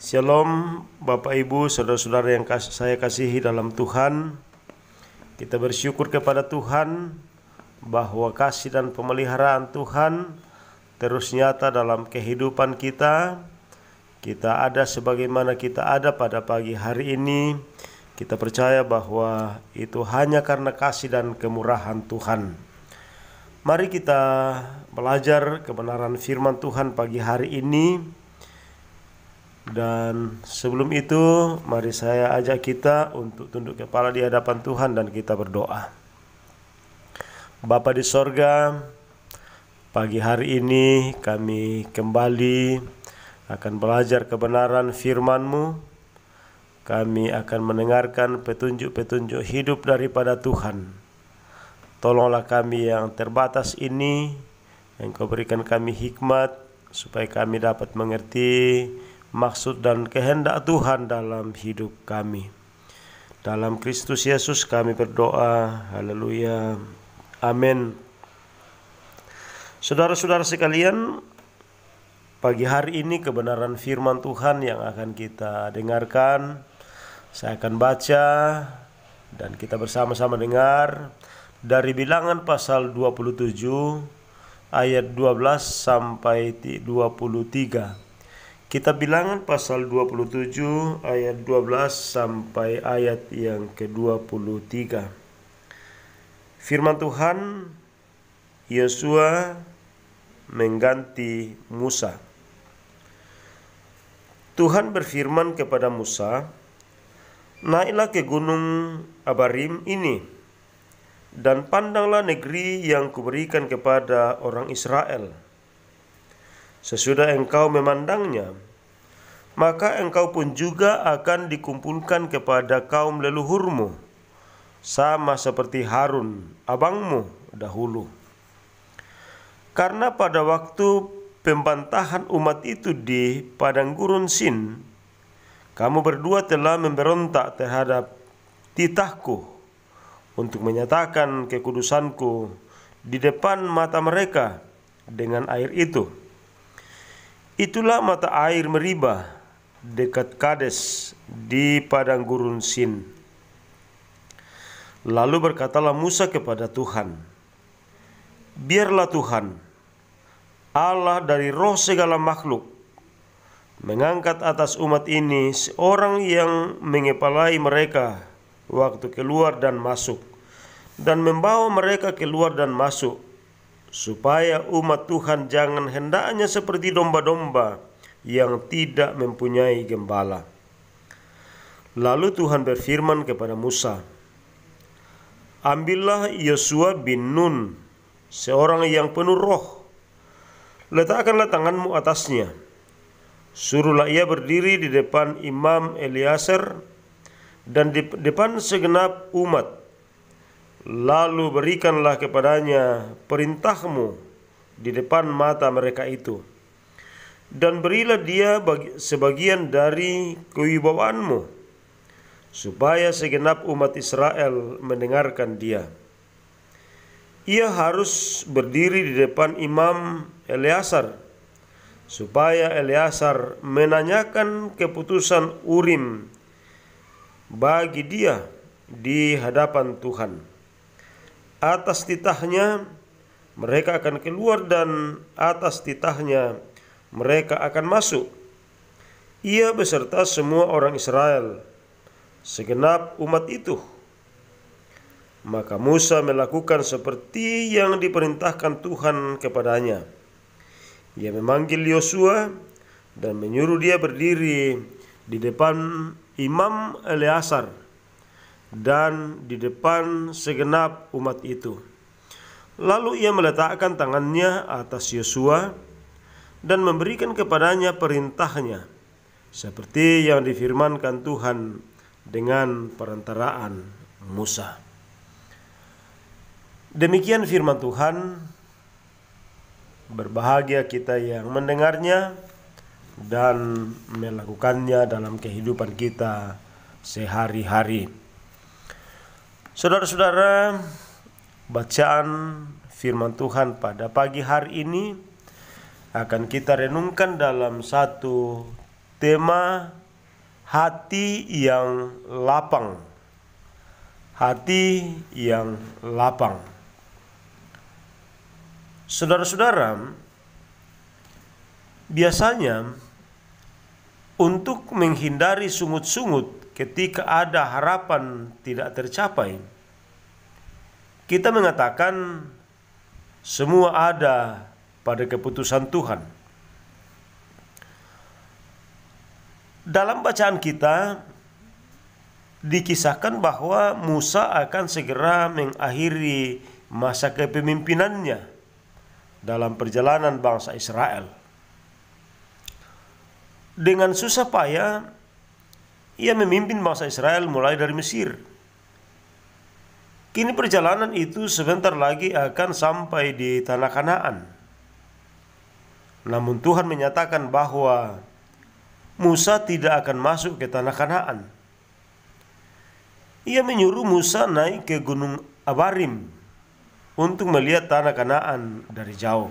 Shalom Bapak Ibu, saudara-saudara yang saya kasihi dalam Tuhan. Kita bersyukur kepada Tuhan bahwa kasih dan pemeliharaan Tuhan terus nyata dalam kehidupan kita. Kita ada sebagaimana kita ada pada pagi hari ini. Kita percaya bahwa itu hanya karena kasih dan kemurahan Tuhan. Mari kita belajar kebenaran firman Tuhan pagi hari ini. Dan sebelum itu, mari saya ajak kita untuk tunduk kepala di hadapan Tuhan dan kita berdoa. Bapa di sorga, pagi hari ini kami kembali akan belajar kebenaran firman-Mu. Kami akan mendengarkan petunjuk-petunjuk hidup daripada Tuhan. Tolonglah kami yang terbatas ini, Engkau berikan kami hikmat supaya kami dapat mengerti maksud dan kehendak Tuhan dalam hidup kami. Dalam Kristus Yesus kami berdoa. Haleluya. Amin. Saudara-saudara sekalian, pagi hari ini kebenaran firman Tuhan yang akan kita dengarkan. Saya akan baca dan kita bersama-sama dengar dari Bilangan pasal 27 ayat 12 sampai 23. Kitab Bilangan pasal 27 ayat 12 sampai ayat yang ke-23. Firman Tuhan, Yosua mengganti Musa. Tuhan berfirman kepada Musa, "Naiklah ke gunung Abarim ini, dan pandanglah negeri yang kuberikan kepada orang Israel. Sesudah engkau memandangnya, maka engkau pun juga akan dikumpulkan kepada kaum leluhurmu, sama seperti Harun, abangmu dahulu. Karena pada waktu pembantahan umat itu di padang gurun Sin, kamu berdua telah memberontak terhadap titahku untuk menyatakan kekudusanku di depan mata mereka dengan air itu. Itulah mata air Meribah dekat Kades di padang gurun Sin." Lalu berkatalah Musa kepada Tuhan, "Biarlah Tuhan, Allah dari roh segala makhluk, mengangkat atas umat ini seorang yang mengepalai mereka waktu keluar dan masuk, dan membawa mereka keluar dan masuk, supaya umat Tuhan jangan hendaknya seperti domba-domba yang tidak mempunyai gembala." Lalu Tuhan berfirman kepada Musa, "Ambillah Yosua bin Nun, seorang yang penuh roh, letakkanlah tanganmu atasnya, suruhlah ia berdiri di depan Imam Eleazar dan di depan segenap umat. Lalu berikanlah kepadanya perintahmu di depan mata mereka itu, dan berilah dia sebagian dari kewibawaanmu, supaya segenap umat Israel mendengarkan dia. Ia harus berdiri di depan Imam Eleazar, supaya Eleazar menanyakan keputusan Urim bagi dia di hadapan Tuhan. Atas titahnya mereka akan keluar dan atas titahnya mereka akan masuk, ia beserta semua orang Israel, segenap umat itu." Maka Musa melakukan seperti yang diperintahkan Tuhan kepadanya. Ia memanggil Yosua dan menyuruh dia berdiri di depan Imam Eleazar dan di depan segenap umat itu. Lalu ia meletakkan tangannya atas Yosua dan memberikan kepadanya perintahnya, seperti yang difirmankan Tuhan dengan perantaraan Musa. Demikian firman Tuhan. Berbahagia kita yang mendengarnya dan melakukannya dalam kehidupan kita sehari-hari. Saudara-saudara, bacaan firman Tuhan pada pagi hari ini akan kita renungkan dalam satu tema hati yang lapang. Hati yang lapang. Saudara-saudara, biasanya untuk menghindari sungut-sungut ketika ada harapan tidak tercapai, kita mengatakan semua ada pada keputusan Tuhan. Dalam bacaan kita dikisahkan bahwa Musa akan segera mengakhiri masa kepemimpinannya dalam perjalanan bangsa Israel. Dengan susah payah ia memimpin bangsa Israel mulai dari Mesir. Kini perjalanan itu sebentar lagi akan sampai di tanah Kanaan. Namun Tuhan menyatakan bahwa Musa tidak akan masuk ke tanah Kanaan. Ia menyuruh Musa naik ke gunung Abarim untuk melihat tanah Kanaan dari jauh.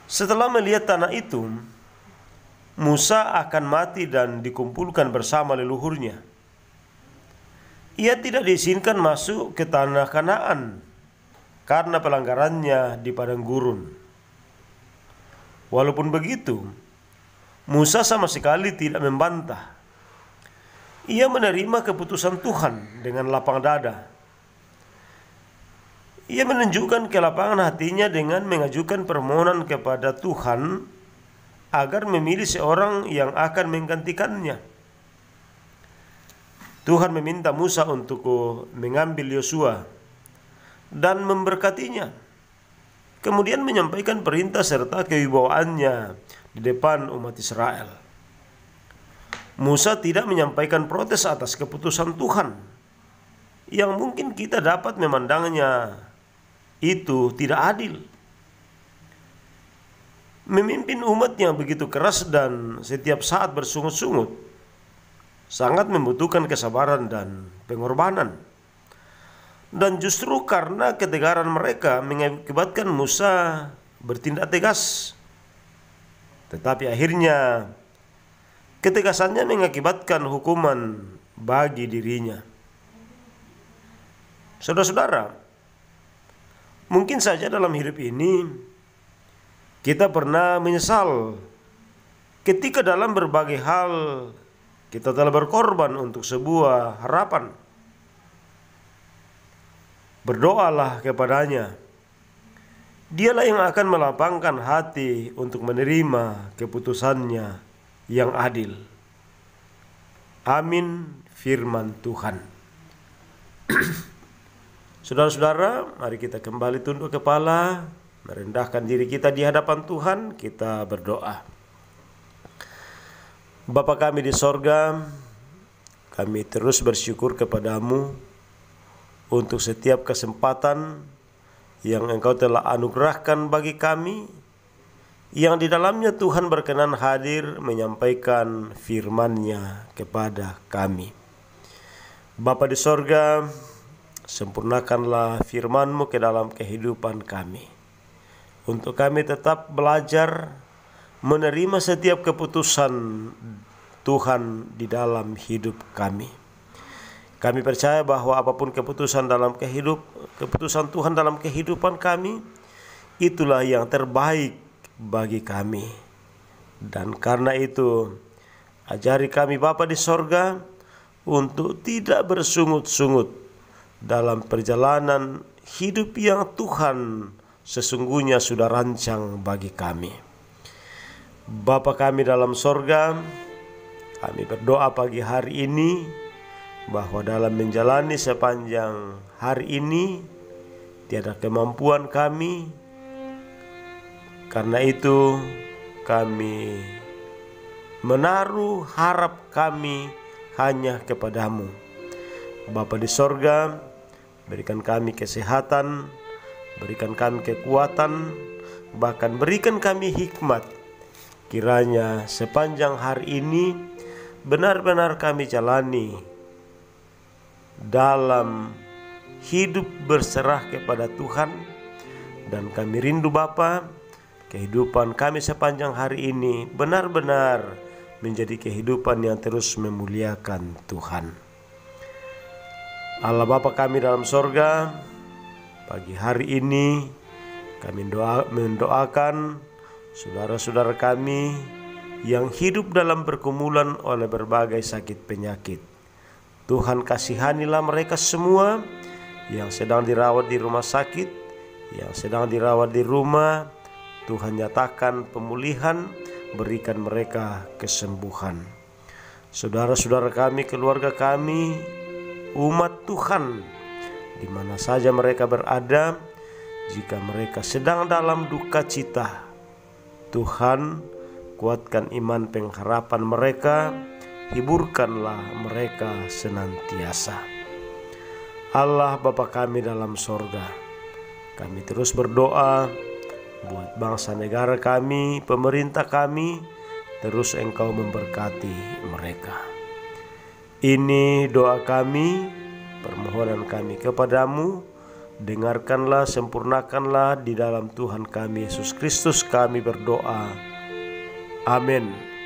Setelah melihat tanah itu, Musa akan mati dan dikumpulkan bersama leluhurnya. Ia tidak diizinkan masuk ke tanah Kanaan karena pelanggarannya di padang gurun. Walaupun begitu, Musa sama sekali tidak membantah. Ia menerima keputusan Tuhan dengan lapang dada. Ia menunjukkan kelapangan hatinya dengan mengajukan permohonan kepada Tuhan agar memilih seorang yang akan menggantikannya. Tuhan meminta Musa untuk mengambil Yosua dan memberkatinya, kemudian menyampaikan perintah serta kewibawaannya di depan umat Israel. Musa tidak menyampaikan protes atas keputusan Tuhan yang mungkin kita dapat memandangnya itu tidak adil. Memimpin umat yang begitu keras dan setiap saat bersungut-sungut sangat membutuhkan kesabaran dan pengorbanan. Dan justru karena ketegaran mereka mengakibatkan Musa bertindak tegas. Tetapi akhirnya ketegasannya mengakibatkan hukuman bagi dirinya. Saudara-saudara, mungkin saja dalam hidup ini kita pernah menyesal ketika dalam berbagai hal kita telah berkorban untuk sebuah harapan. Berdoalah kepadanya. Dialah yang akan melapangkan hati untuk menerima keputusannya yang adil. Amin, firman Tuhan. Saudara-saudara, mari kita kembali tunduk kepala, merendahkan diri kita di hadapan Tuhan, kita berdoa. Bapa kami di sorga, kami terus bersyukur kepadamu untuk setiap kesempatan yang Engkau telah anugerahkan bagi kami, yang di dalamnya Tuhan berkenan hadir menyampaikan firman-Nya kepada kami. Bapa di sorga, sempurnakanlah firman-Mu ke dalam kehidupan kami, untuk kami tetap belajar menerima setiap keputusan Tuhan di dalam hidup kami. Kami percaya bahwa apapun keputusan Tuhan dalam kehidupan kami, itulah yang terbaik bagi kami. Dan karena itu, ajari kami Bapa di sorga untuk tidak bersungut-sungut dalam perjalanan hidup yang Tuhan sesungguhnya sudah rancang bagi kami. Bapa kami dalam sorga, kami berdoa pagi hari ini bahwa dalam menjalani sepanjang hari ini tiada kemampuan kami. Karena itu kami menaruh harap kami hanya kepadamu. Bapa di sorga, berikan kami kesehatan, berikan kami kekuatan, bahkan berikan kami hikmat. Kiranya sepanjang hari ini benar-benar kami jalani dalam hidup berserah kepada Tuhan. Dan kami rindu Bapa, kehidupan kami sepanjang hari ini benar-benar menjadi kehidupan yang terus memuliakan Tuhan. Allah Bapa kami dalam sorga, pagi hari ini kami mendoakan saudara-saudara kami yang hidup dalam pergumulan oleh berbagai sakit penyakit. Tuhan kasihanilah mereka semua yang sedang dirawat di rumah sakit, yang sedang dirawat di rumah. Tuhan nyatakan pemulihan, berikan mereka kesembuhan. Saudara-saudara kami, keluarga kami, umat Tuhan, di mana saja mereka berada, jika mereka sedang dalam duka cita, Tuhan kuatkan iman pengharapan mereka, hiburkanlah mereka senantiasa. Allah Bapa kami dalam sorga, kami terus berdoa buat bangsa negara kami, pemerintah kami, terus Engkau memberkati mereka. Ini doa kami, permohonan kami kepadamu. Dengarkanlah, sempurnakanlah di dalam Tuhan kami Yesus Kristus kami berdoa. Amin.